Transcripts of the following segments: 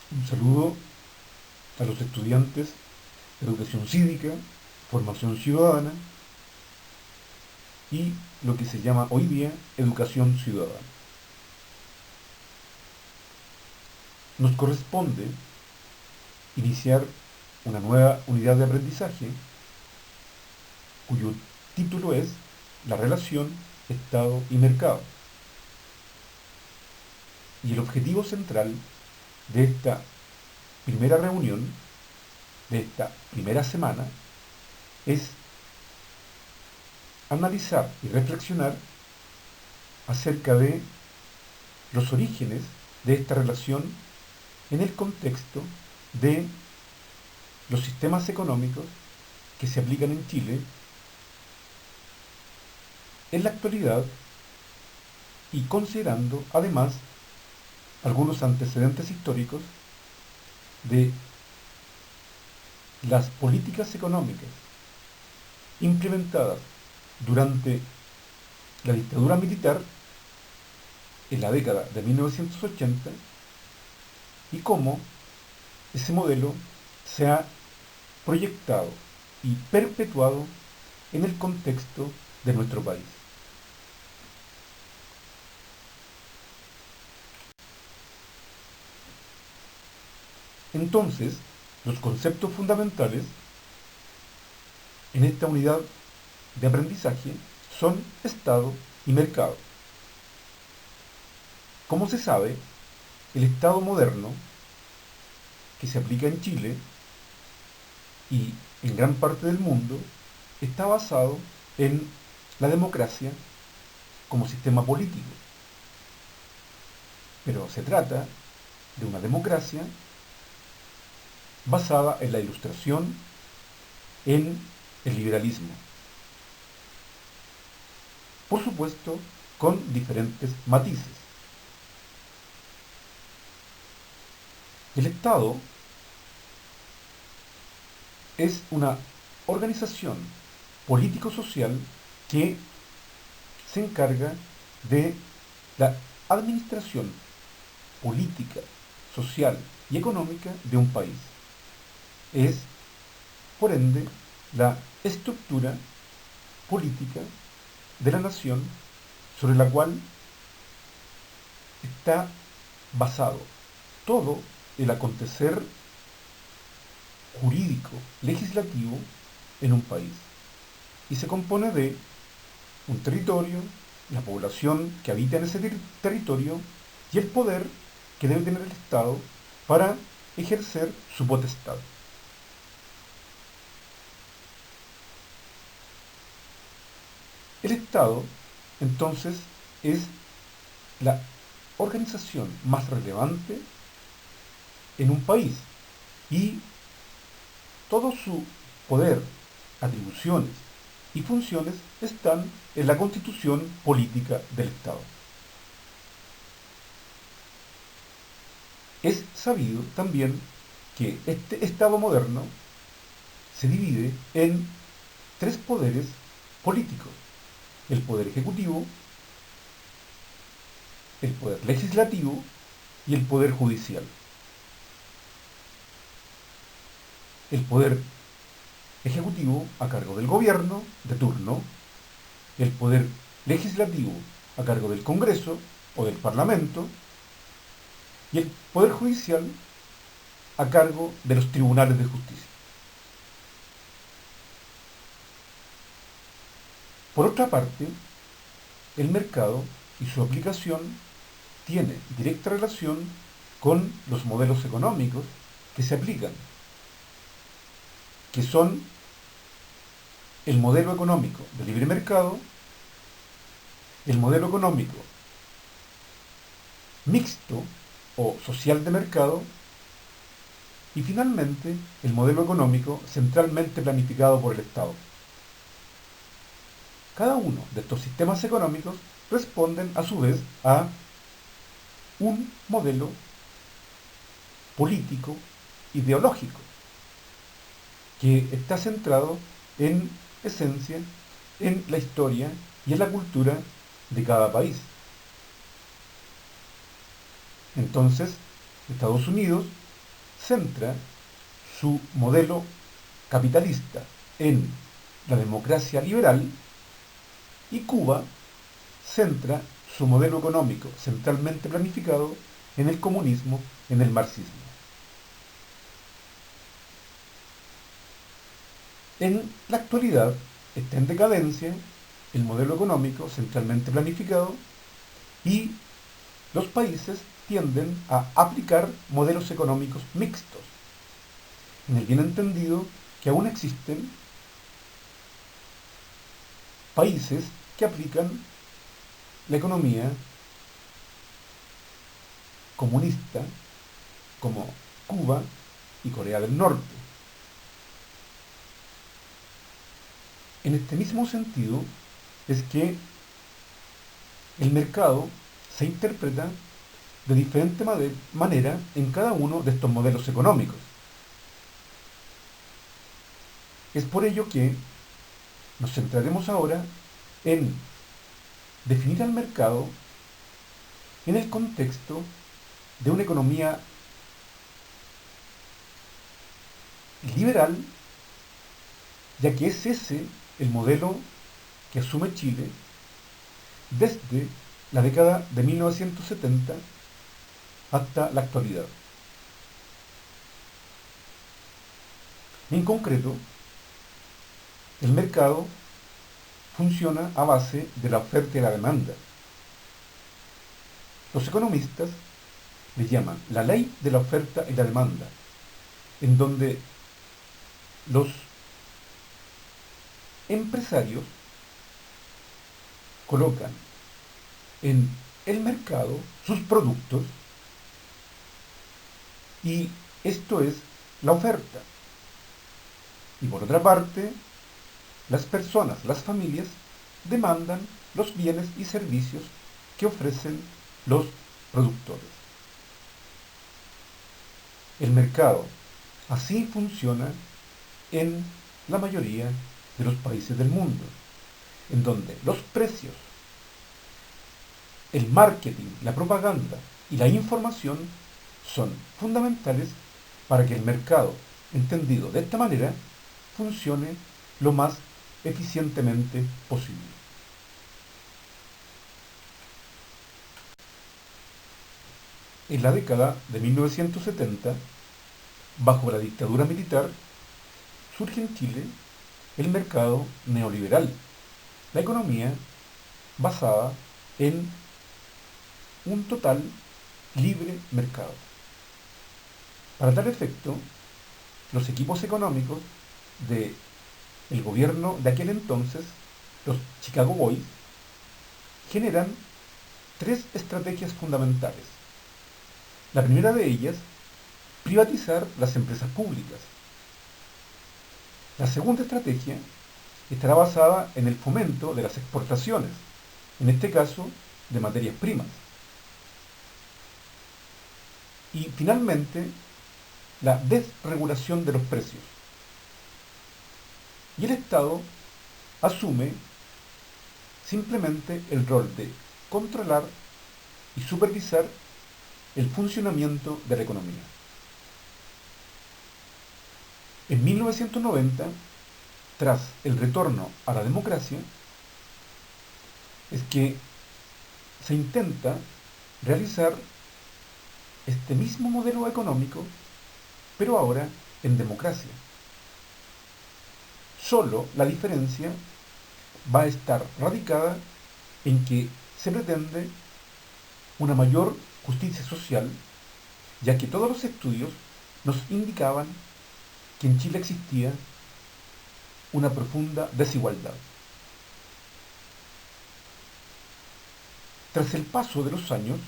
Un saludo a los estudiantes de educación cívica, formación ciudadana y lo que se llama hoy día educación ciudadana. Nos corresponde iniciar una nueva unidad de aprendizaje cuyo título es la relación Estado y mercado. Y el objetivo central de esta primera reunión, de esta primera semana, es analizar y reflexionar acerca de los orígenes de esta relación en el contexto de los sistemas económicos que se aplican en Chile en la actualidad y considerando además algunos antecedentes históricos de las políticas económicas implementadas durante la dictadura militar en la década de 1980 y cómo ese modelo se ha proyectado y perpetuado en el contexto de nuestro país. Entonces, los conceptos fundamentales en esta unidad de aprendizaje son Estado y mercado. Como se sabe, el Estado moderno, que se aplica en Chile y en gran parte del mundo, está basado en la democracia como sistema político. Pero se trata de una democracia basada en la ilustración, en el liberalismo. Por supuesto, con diferentes matices. El Estado es una organización político-social que se encarga de la administración política, social y económica de un país. Es, por ende, la estructura política de la nación sobre la cual está basado todo el acontecer jurídico, legislativo en un país. Y se compone de un territorio, la población que habita en ese territorio y el poder que debe tener el Estado para ejercer su potestad. El Estado, entonces, es la organización más relevante en un país y todo su poder, atribuciones y funciones están en la constitución política del Estado. Es sabido también que este Estado moderno se divide en tres poderes políticos: el poder ejecutivo, el poder legislativo y el poder judicial. El poder ejecutivo a cargo del gobierno de turno, el poder legislativo a cargo del Congreso o del Parlamento y el poder judicial a cargo de los tribunales de justicia. Por otra parte, el mercado y su aplicación tiene directa relación con los modelos económicos que se aplican, que son el modelo económico de libre mercado, el modelo económico mixto o social de mercado y finalmente el modelo económico centralmente planificado por el Estado. Cada uno de estos sistemas económicos responden a su vez a un modelo político ideológico que está centrado en esencia en la historia y en la cultura de cada país. Entonces, Estados Unidos centra su modelo capitalista en la democracia liberal y Cuba centra su modelo económico centralmente planificado en el comunismo, en el marxismo. En la actualidad está en decadencia el modelo económico centralmente planificado y los países tienden a aplicar modelos económicos mixtos, en el bien entendido que aún existen países que aplican la economía comunista como Cuba y Corea del Norte. En este mismo sentido es que el mercado se interpreta de diferente manera en cada uno de estos modelos económicos. Es por ello que nos centraremos ahora en definir al mercado en el contexto de una economía liberal, ya que es ese el modelo que asume Chile desde la década de 1970 hasta la actualidad. En concreto, el mercado funciona a base de la oferta y la demanda. Los economistas le llaman la ley de la oferta y la demanda, en donde los empresarios colocan en el mercado sus productos y esto es la oferta. Y por otra parte, las personas, las familias, demandan los bienes y servicios que ofrecen los productores. El mercado así funciona en la mayoría de los países del mundo, en donde los precios, el marketing, la propaganda y la información son fundamentales para que el mercado, entendido de esta manera, funcione lo más eficientemente posible. En la década de 1970, bajo la dictadura militar, surge en Chile el mercado neoliberal, la economía basada en un total libre mercado. Para tal efecto, los equipos económicos del gobierno de aquel entonces, los Chicago Boys, generan tres estrategias fundamentales. La primera de ellas, privatizar las empresas públicas. La segunda estrategia estará basada en el fomento de las exportaciones, en este caso de materias primas. Y finalmente, la desregulación de los precios. Y el Estado asume simplemente el rol de controlar y supervisar el funcionamiento de la economía. En 1990, tras el retorno a la democracia, es que se intenta realizar este mismo modelo económico, pero ahora en democracia. Solo la diferencia va a estar radicada en que se pretende una mayor justicia social, ya que todos los estudios nos indicaban que en Chile existía una profunda desigualdad. Tras el paso de los años,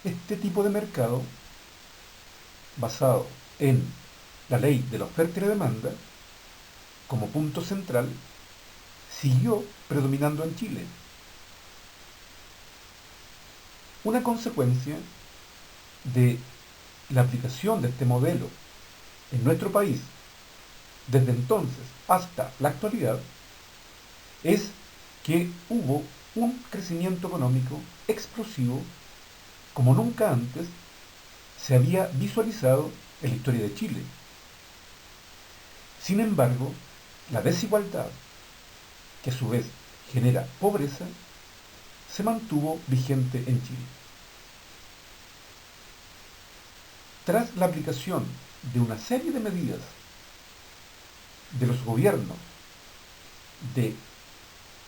este tipo de mercado, basado en la ley de la oferta y la demanda, como punto central, siguió predominando en Chile. Una consecuencia de la aplicación de este modelo en nuestro país desde entonces hasta la actualidad es que hubo un crecimiento económico explosivo como nunca antes se había visualizado en la historia de Chile. Sin embargo, la desigualdad, que a su vez genera pobreza, se mantuvo vigente en Chile. Tras la aplicación de una serie de medidas de los gobiernos de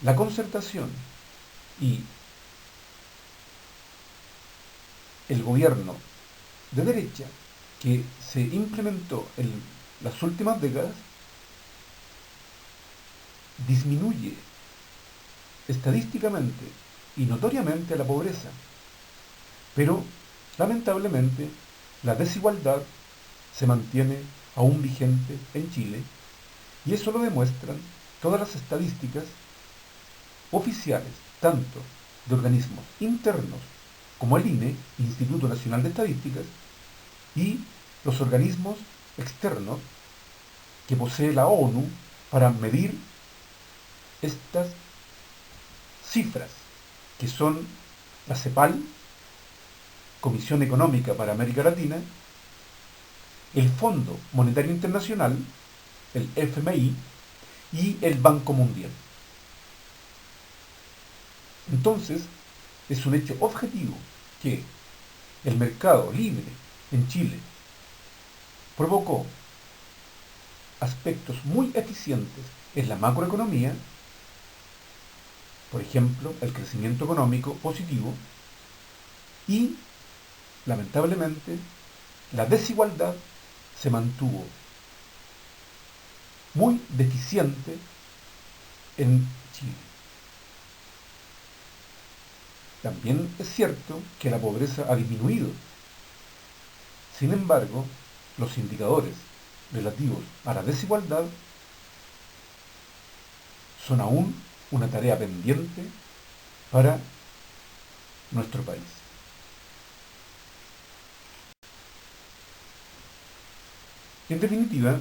la concertación y el gobierno de derecha que se implementó en las últimas décadas, disminuye estadísticamente y notoriamente la pobreza, pero lamentablemente la desigualdad se mantiene aún vigente en Chile, y eso lo demuestran todas las estadísticas oficiales, tanto de organismos internos como el INE, Instituto Nacional de Estadísticas, y los organismos externos que posee la ONU para medir estas cifras, que son la CEPAL, Comisión Económica para América Latina, el Fondo Monetario Internacional, el FMI, y el Banco Mundial. Entonces, es un hecho objetivo que el mercado libre en Chile provocó aspectos muy eficientes en la macroeconomía, por ejemplo, el crecimiento económico positivo, y lamentablemente la desigualdad se mantuvo muy deficiente en Chile. También es cierto que la pobreza ha disminuido. Sin embargo, los indicadores relativos a la desigualdad son aún una tarea pendiente para nuestro país. En definitiva,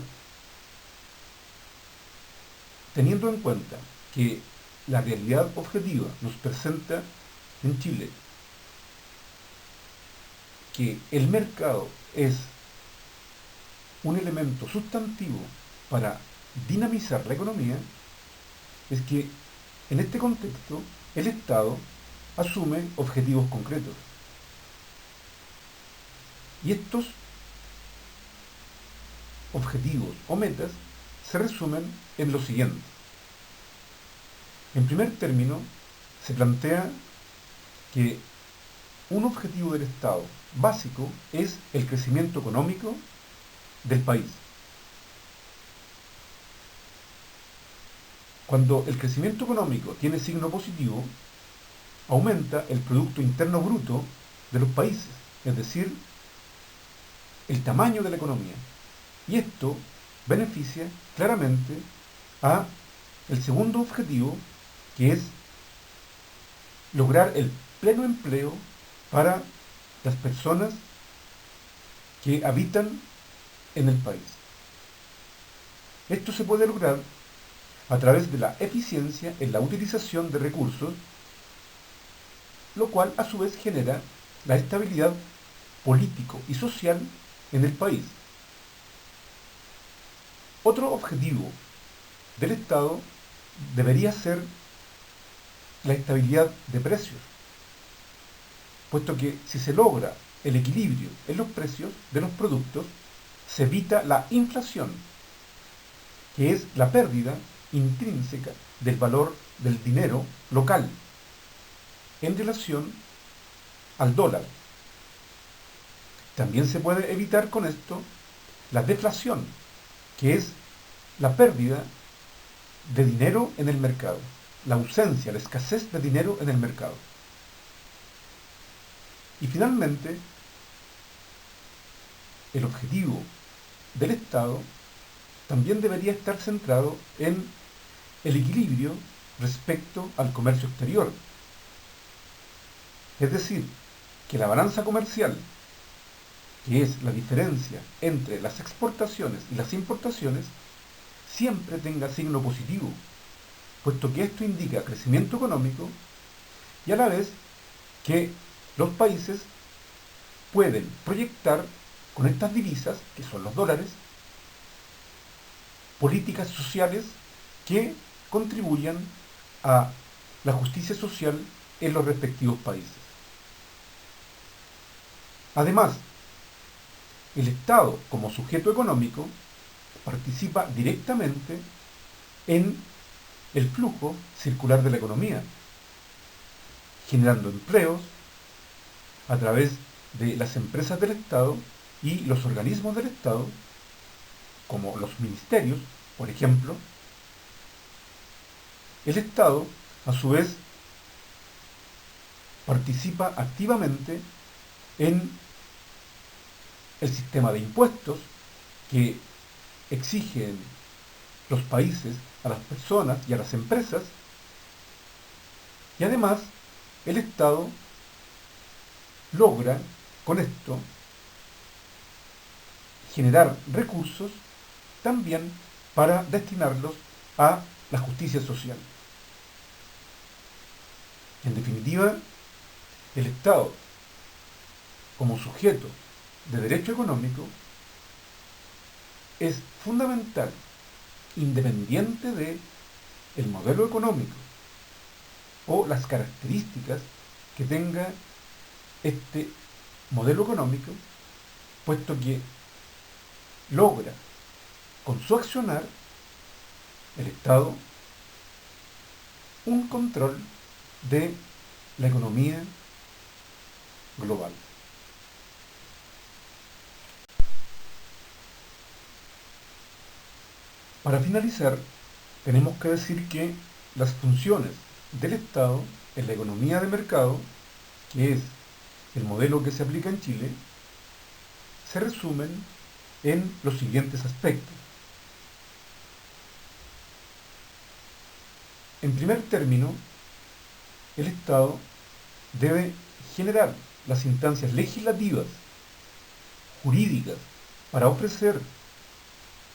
teniendo en cuenta que la realidad objetiva nos presenta en Chile que el mercado es un elemento sustantivo para dinamizar la economía, es que en este contexto el Estado asume objetivos concretos. Y estos objetivos o metas se resumen en lo siguiente. En primer término, se plantea que un objetivo del Estado básico es el crecimiento económico del país. Cuando el crecimiento económico tiene signo positivo, aumenta el Producto Interno Bruto de los países, es decir, el tamaño de la economía. Y esto beneficia claramente a el segundo objetivo, que es lograr el pleno empleo para las personas que habitan en el país. Esto se puede lograr a través de la eficiencia en la utilización de recursos, lo cual a su vez genera la estabilidad político y social en el país. Otro objetivo del Estado debería ser la estabilidad de precios, puesto que si se logra el equilibrio en los precios de los productos, se evita la inflación, que es la pérdida intrínseca del valor del dinero local en relación al dólar. También se puede evitar con esto la deflación, que es la pérdida de dinero en el mercado, la ausencia, la escasez de dinero en el mercado. Y finalmente, el objetivo del Estado también debería estar centrado en el equilibrio respecto al comercio exterior. Es decir, que la balanza comercial, que es la diferencia entre las exportaciones y las importaciones, siempre tenga signo positivo, puesto que esto indica crecimiento económico y a la vez que los países pueden proyectar con estas divisas, que son los dólares, políticas sociales que contribuyan a la justicia social en los respectivos países. Además, el Estado, como sujeto económico, participa directamente en el flujo circular de la economía, generando empleos a través de las empresas del Estado y los organismos del Estado, como los ministerios, por ejemplo. El Estado, a su vez, participa activamente en el sistema de impuestos que exigen los países a las personas y a las empresas, y además el Estado logra con esto generar recursos también para destinarlos a la justicia social. En definitiva, el Estado, como sujeto de derecho económico, es fundamental, independiente de el modelo económico o las características que tenga este modelo económico, puesto que logra con su accionar el Estado un control de la economía global. Para finalizar, tenemos que decir que las funciones del Estado en la economía de mercado, que es el modelo que se aplica en Chile, se resumen en los siguientes aspectos. En primer término, el Estado debe generar las instancias legislativas, jurídicas, para ofrecer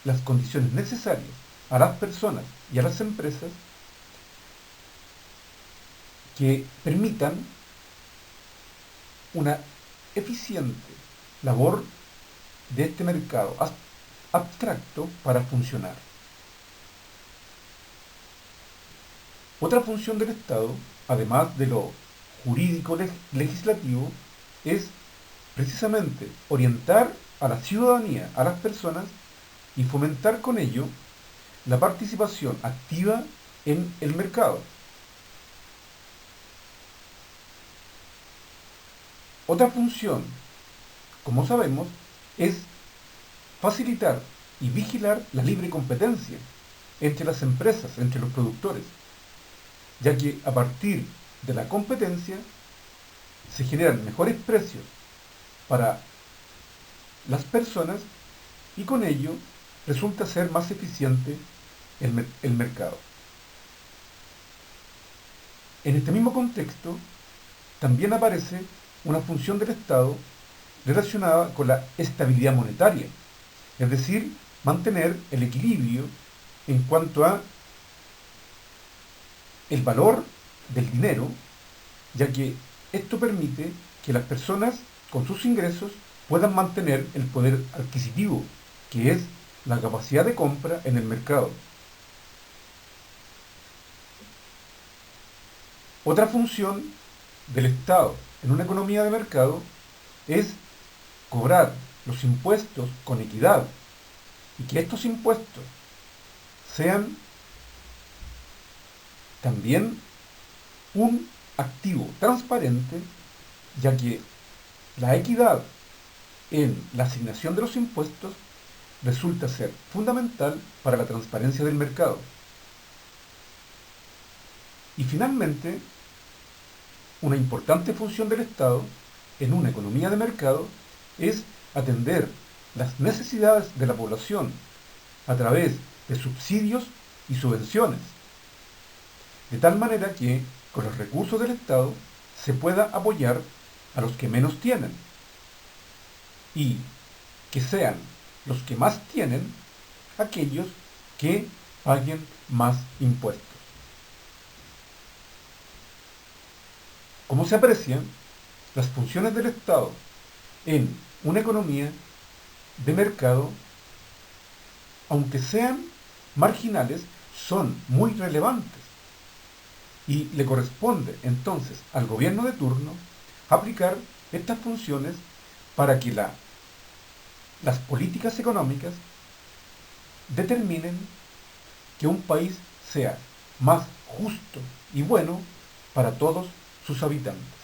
las condiciones necesarias a las personas y a las empresas que permitan una eficiente labor de este mercado abstracto para funcionar. Otra función del Estado, además de lo jurídico legislativo, es precisamente orientar a la ciudadanía, a las personas, y fomentar con ello la participación activa en el mercado. Otra función, como sabemos, es facilitar y vigilar la libre competencia entre las empresas, entre los productores, ya que a partir de la competencia se generan mejores precios para las personas y con ello resulta ser más eficiente el mercado. En este mismo contexto, también aparece una función del Estado relacionada con la estabilidad monetaria, es decir, mantener el equilibrio en cuanto a el valor del dinero, ya que esto permite que las personas con sus ingresos puedan mantener el poder adquisitivo, que es la capacidad de compra en el mercado. Otra función del Estado en una economía de mercado es cobrar los impuestos con equidad y que estos impuestos sean también un activo transparente, ya que la equidad en la asignación de los impuestos resulta ser fundamental para la transparencia del mercado. Y finalmente, una importante función del Estado en una economía de mercado es atender las necesidades de la población a través de subsidios y subvenciones, de tal manera que con los recursos del Estado se pueda apoyar a los que menos tienen y que sean los que más tienen aquellos que paguen más impuestos. Como se aprecia, las funciones del Estado en una economía de mercado, aunque sean marginales, son muy relevantes. Y le corresponde entonces al gobierno de turno aplicar estas funciones para que las políticas económicas determinen que un país sea más justo y bueno para todos sus habitantes.